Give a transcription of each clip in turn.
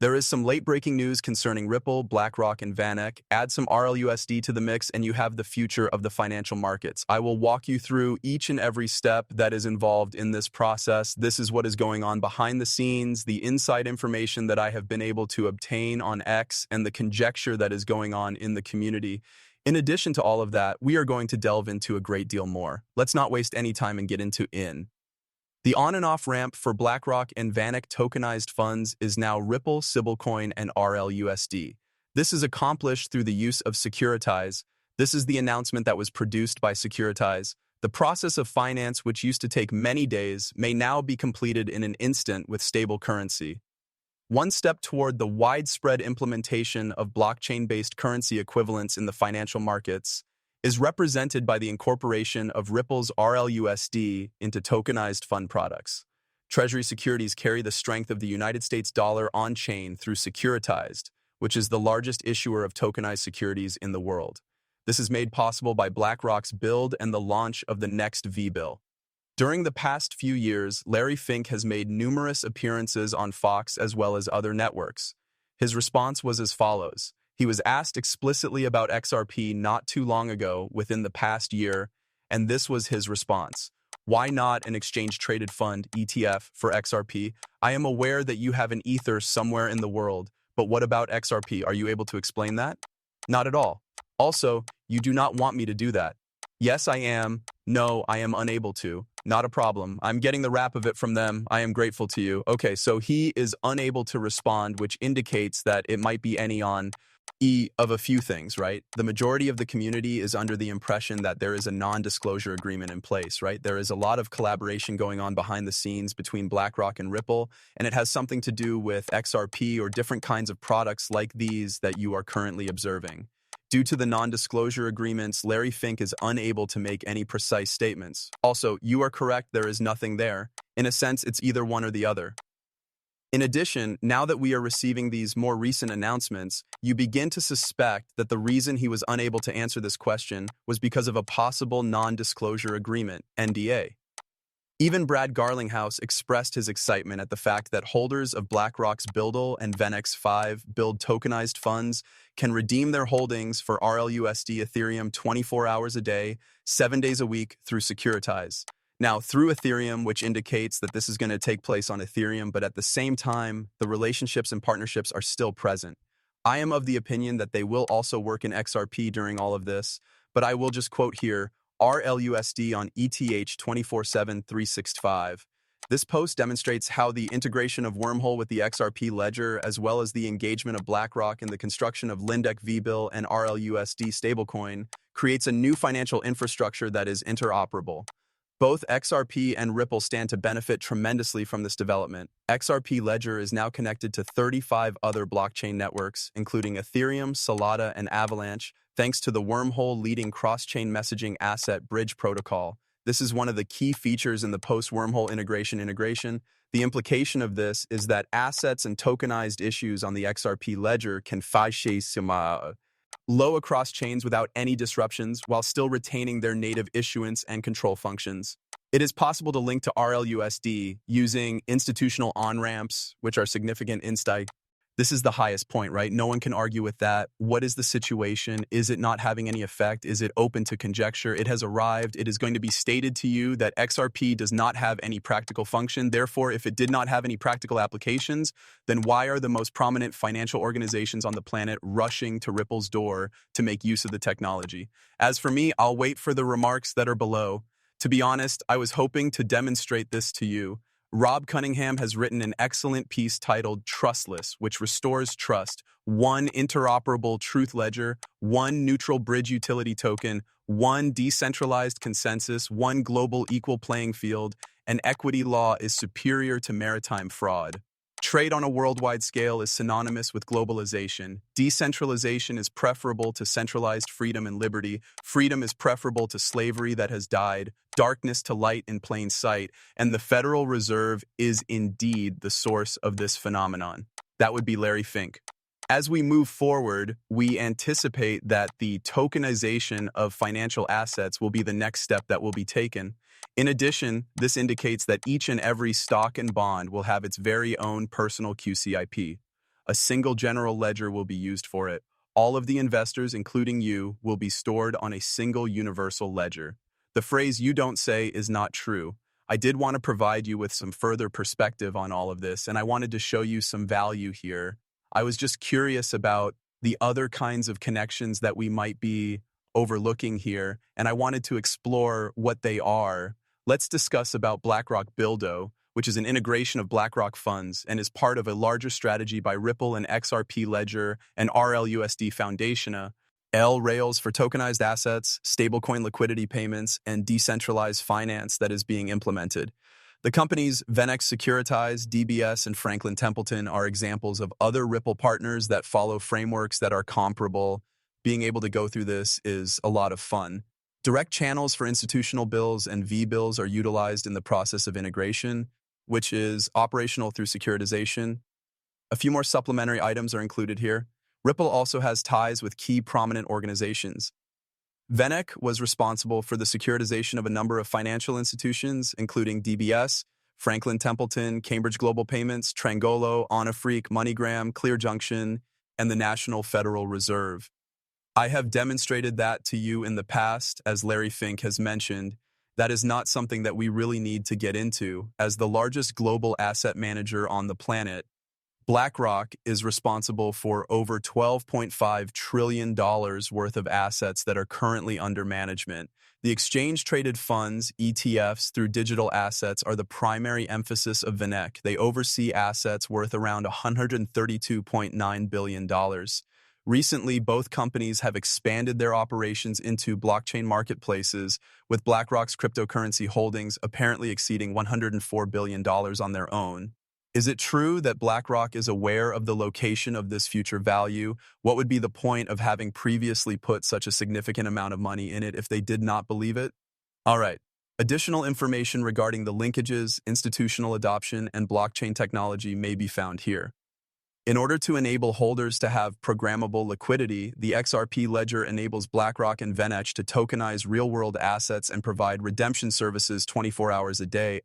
There is some late-breaking news concerning Ripple, Blackrock, and VanEck. Add some RLUSD to the mix and you have the future of the financial markets. I will walk you through each and every step that is involved in this process. This is what is going on behind the scenes, the inside information that I have been able to obtain on X, and the conjecture that is going on in the community. In addition to all of that, we are going to delve into a great deal more. Let's not waste any time and get into in. The on and off ramp for BlackRock and VanEck tokenized funds is now Ripple, Stablecoin, and RLUSD. This is accomplished through the use of Securitize. This is the announcement that was produced by Securitize. The process of finance, which used to take many days, may now be completed in an instant with stable currency. One step toward the widespread implementation of blockchain-based currency equivalents in the financial markets is represented by the incorporation of Ripple's RLUSD into tokenized fund products. Treasury securities carry the strength of the United States dollar on-chain through Securitized, which is the largest issuer of tokenized securities in the world. This is made possible by BlackRock's build and the launch of the next V-bill. During the past few years, Larry Fink has made numerous appearances on Fox as well as other networks. His response was as follows. He was asked explicitly about XRP not too long ago, within the past year, and this was his response. Why not an exchange-traded fund, ETF, for XRP? I am aware that you have an ether somewhere in the world, but what about XRP? Are you able to explain that? Not at all. Also, you do not want me to do that. Yes, I am. No, I am unable to. Not a problem. I'm getting the wrap of it from them. I am grateful to you. Okay, so he is unable to respond, which indicates that it might be any on of a few things, right? The majority of the community is under the impression that there is a non-disclosure agreement in place, right? There is a lot of collaboration going on behind the scenes between BlackRock and Ripple, and it has something to do with XRP or different kinds of products like these that you are currently observing. Due to the non-disclosure agreements, Larry Fink is unable to make any precise statements. Also, you are correct, there is nothing there. In a sense, it's either one or the other. In addition, now that we are receiving these more recent announcements, you begin to suspect that the reason he was unable to answer this question was because of a possible non-disclosure agreement, NDA. Even Brad Garlinghouse expressed his excitement at the fact that holders of BlackRock's Buildle and VanEck's 5 Build tokenized funds can redeem their holdings for RLUSD Ethereum 24 hours a day, 7 days a week through Securitize. Now, through Ethereum, which indicates that this is going to take place on Ethereum, but at the same time, the relationships and partnerships are still present. I am of the opinion that they will also work in XRP during all of this, but I will just quote here, RLUSD on ETH 24/7/365. This post demonstrates how the integration of Wormhole with the XRP ledger, as well as the engagement of BlackRock in the construction of Lindeck V-bill and RLUSD stablecoin, creates a new financial infrastructure that is interoperable. Both XRP and Ripple stand to benefit tremendously from this development. XRP Ledger is now connected to 35 other blockchain networks, including Ethereum, Solana, and Avalanche, thanks to the Wormhole leading cross-chain messaging asset bridge protocol. This is one of the key features in the post-Wormhole integration. The implication of this is that assets and tokenized issues on the XRP Ledger can flow across chains without any disruptions while still retaining their native issuance and control functions. It is possible to link to RLUSD using institutional on-ramps, which are significant insight. This is the highest point, right? No one can argue with that. What is the situation? Is it not having any effect? Is it open to conjecture? It has arrived. It is going to be stated to you that XRP does not have any practical function. Therefore, if it did not have any practical applications, then why are the most prominent financial organizations on the planet rushing to Ripple's door to make use of the technology? As for me, I'll wait for the remarks that are below. To be honest, I was hoping to demonstrate this to you. Rob Cunningham has written an excellent piece titled Trustless, which restores trust. 1 interoperable truth ledger, 1 neutral bridge utility token, 1 decentralized consensus, 1 global equal playing field, and equity law is superior to maritime fraud. Trade on a worldwide scale is synonymous with globalization. Decentralization is preferable to centralized freedom and liberty. Freedom is preferable to slavery that has died, darkness to light in plain sight, and the Federal Reserve is indeed the source of this phenomenon. That would be Larry Fink. As we move forward, we anticipate that the tokenization of financial assets will be the next step that will be taken. In addition, this indicates that each and every stock and bond will have its very own personal QCIP. A single general ledger will be used for it. All of the investors, including you, will be stored on a single universal ledger. The phrase "you don't say" is not true. I did want to provide you with some further perspective on all of this, and I wanted to show you some value here. I was just curious about the other kinds of connections that we might be overlooking here, and I wanted to explore what they are. Let's discuss about BlackRock Buildo, which is an integration of BlackRock funds and is part of a larger strategy by Ripple and XRP Ledger and RLUSD Foundation. L rails for tokenized assets, stablecoin liquidity payments, and decentralized finance that is being implemented. The companies Venex Securitize, DBS, and Franklin Templeton are examples of other Ripple partners that follow frameworks that are comparable. Being able to go through this is a lot of fun. Direct channels for institutional bills and V-bills are utilized in the process of integration, which is operational through securitization. A few more supplementary items are included here. Ripple also has ties with key prominent organizations. Venex was responsible for the securitization of a number of financial institutions, including DBS, Franklin Templeton, Cambridge Global Payments, Trangolo, Onafreak, MoneyGram, Clear Junction, and the National Federal Reserve. I have demonstrated that to you in the past, as Larry Fink has mentioned. That is not something that we really need to get into. As the largest global asset manager on the planet, BlackRock is responsible for over $12.5 trillion worth of assets that are currently under management. The exchange-traded funds, ETFs, through digital assets are the primary emphasis of Venex. They oversee assets worth around $132.9 billion. Recently, both companies have expanded their operations into blockchain marketplaces, with BlackRock's cryptocurrency holdings apparently exceeding $104 billion on their own. Is it true that BlackRock is aware of the location of this future value? What would be the point of having previously put such a significant amount of money in it if they did not believe it? All right. Additional information regarding the linkages, institutional adoption, and blockchain technology may be found here. In order to enable holders to have programmable liquidity, the XRP ledger enables BlackRock and Venex to tokenize real-world assets and provide redemption services 24 hours a day,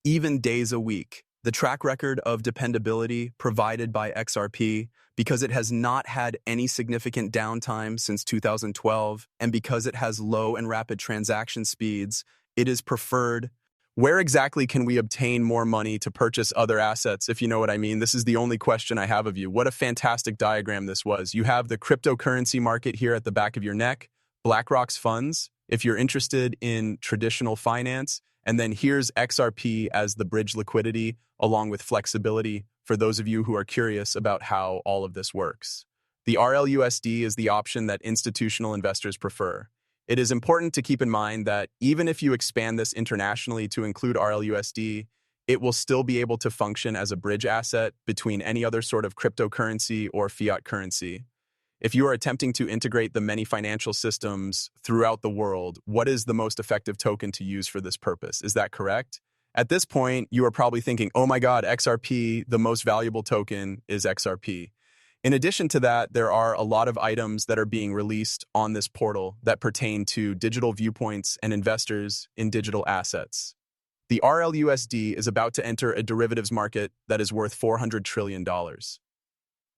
even days a week. The track record of dependability provided by XRP, because it has not had any significant downtime since 2012, and because it has low and rapid transaction speeds, it is preferred. Where exactly can we obtain more money to purchase other assets, if you know what I mean? This is the only question I have of you. What a fantastic diagram this was. You have the cryptocurrency market here at the back of your neck, BlackRock's funds, if you're interested in traditional finance, and then here's XRP as the bridge liquidity, along with flexibility for those of you who are curious about how all of this works. The RLUSD is the option that institutional investors prefer. It is important to keep in mind that even if you expand this internationally to include RLUSD, it will still be able to function as a bridge asset between any other sort of cryptocurrency or fiat currency. If you are attempting to integrate the many financial systems throughout the world, what is the most effective token to use for this purpose? Is that correct? At this point, you are probably thinking, oh my God, XRP, the most valuable token is XRP. In addition to that, there are a lot of items that are being released on this portal that pertain to digital viewpoints and investors in digital assets. The RLUSD is about to enter a derivatives market that is worth $400 trillion.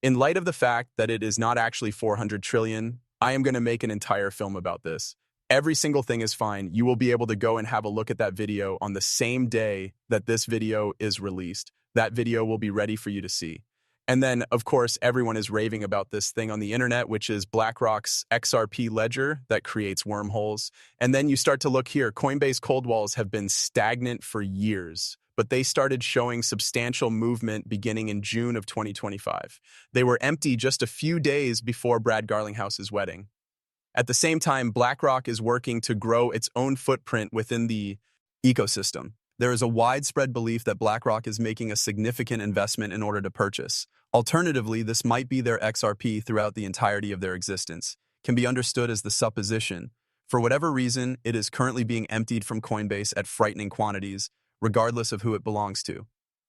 In light of the fact that it is not actually 400 trillion, I am going to make an entire film about this. Every single thing is fine. You will be able to go and have a look at that video on the same day that this video is released. That video will be ready for you to see. And then, of course, everyone is raving about this thing on the internet, which is BlackRock's XRP ledger that creates wormholes. And then you start to look here. Coinbase cold walls have been stagnant for years, but they started showing substantial movement beginning in June of 2025. They were empty just a few days before Brad Garlinghouse's wedding. At the same time, BlackRock is working to grow its own footprint within the ecosystem. There is a widespread belief that BlackRock is making a significant investment in order to purchase. Alternatively, this might be their XRP throughout the entirety of their existence. Can be understood as the supposition. For whatever reason, it is currently being emptied from Coinbase at frightening quantities, regardless of who it belongs to.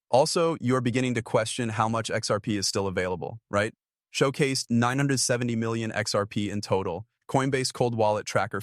Also, you're beginning to question how much XRP is still available, right? Showcased 970 million XRP in total. Coinbase Cold Wallet Tracker